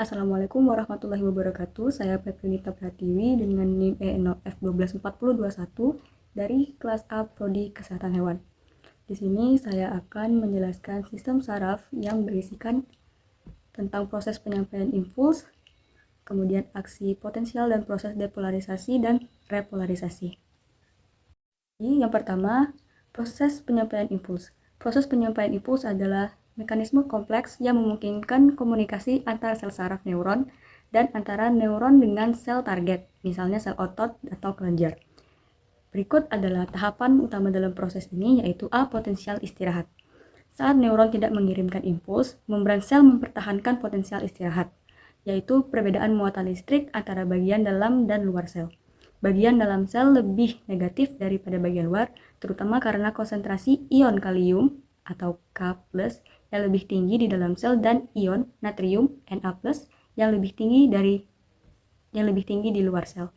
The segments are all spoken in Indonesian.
Assalamualaikum warahmatullahi wabarakatuh. Saya Peprinita Pratiwi dengan NIM E0F1240221 dari kelas A Prodi Kesehatan Hewan. Di sini saya akan menjelaskan sistem saraf yang berisikan tentang proses penyampaian impuls, kemudian aksi potensial dan proses depolarisasi dan repolarisasi. Yang pertama, proses penyampaian impuls. Proses penyampaian impuls adalah mekanisme kompleks yang memungkinkan komunikasi antara sel saraf neuron dan antara neuron dengan sel target, misalnya sel otot atau kelenjar. Berikut adalah tahapan utama dalam proses ini, yaitu A. Potensial istirahat. Saat neuron tidak mengirimkan impuls, membran sel mempertahankan potensial istirahat, yaitu perbedaan muatan listrik antara bagian dalam dan luar sel. Bagian dalam sel lebih negatif daripada bagian luar, terutama karena konsentrasi ion kalium atau K+ yang lebih tinggi di dalam sel dan ion natrium Na+ yang lebih tinggi di luar sel.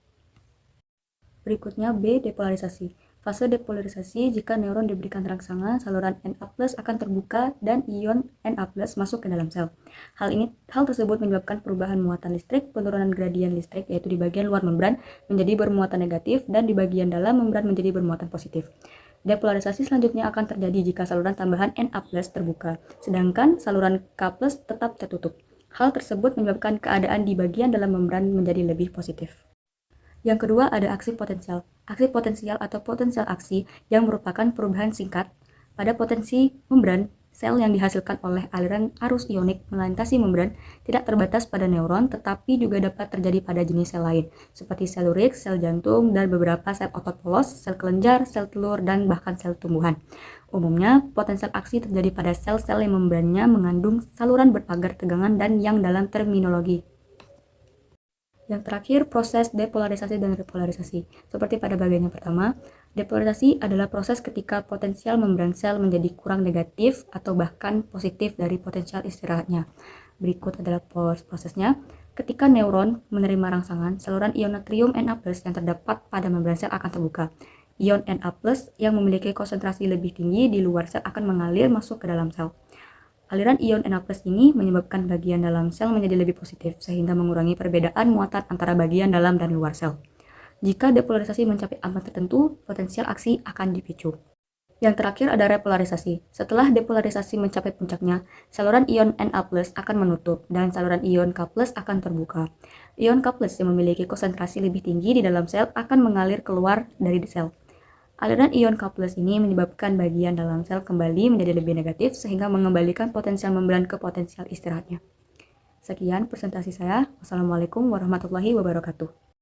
Berikutnya B. Depolarisasi. Fase depolarisasi, jika neuron diberikan rangsangan, saluran Na+ akan terbuka dan ion Na+ masuk ke dalam sel. Hal tersebut menyebabkan perubahan muatan listrik, penurunan gradien listrik, yaitu di bagian luar membran menjadi bermuatan negatif dan di bagian dalam membran menjadi bermuatan positif. Depolarisasi selanjutnya akan terjadi jika saluran tambahan Na+ terbuka, sedangkan saluran K+ tetap tertutup. Hal tersebut menyebabkan keadaan di bagian dalam membran menjadi lebih positif. Yang kedua ada aksi potensial. Aksi potensial atau potensial aksi yang merupakan perubahan singkat pada potensi membran sel yang dihasilkan oleh aliran arus ionik melintasi membran tidak terbatas pada neuron, tetapi juga dapat terjadi pada jenis sel lain, seperti sel lurik, sel jantung, dan beberapa sel otot polos, sel kelenjar, sel telur, dan bahkan sel tumbuhan. Umumnya, potensial aksi terjadi pada sel-sel yang membrannya mengandung saluran berpagar tegangan dan yang dalam terminologi. Yang terakhir, proses depolarisasi dan repolarisasi. Seperti pada bagian yang pertama, depolarisasi adalah proses ketika potensial membran sel menjadi kurang negatif atau bahkan positif dari potensial istirahatnya. Berikut adalah prosesnya. Ketika neuron menerima rangsangan, saluran ion natrium Na+ yang terdapat pada membran sel akan terbuka. Ion Na+ yang memiliki konsentrasi lebih tinggi di luar sel akan mengalir masuk ke dalam sel. Aliran ion Na+ ini menyebabkan bagian dalam sel menjadi lebih positif, sehingga mengurangi perbedaan muatan antara bagian dalam dan luar sel. Jika depolarisasi mencapai ambang tertentu, potensial aksi akan dipicu. Yang terakhir ada repolarisasi. Setelah depolarisasi mencapai puncaknya, saluran ion Na+ akan menutup dan saluran ion K+ akan terbuka. Ion K+ yang memiliki konsentrasi lebih tinggi di dalam sel akan mengalir keluar dari sel. Aliran ion K+ ini menyebabkan bagian dalam sel kembali menjadi lebih negatif sehingga mengembalikan potensial membran ke potensial istirahatnya. Sekian presentasi saya. Wassalamualaikum warahmatullahi wabarakatuh.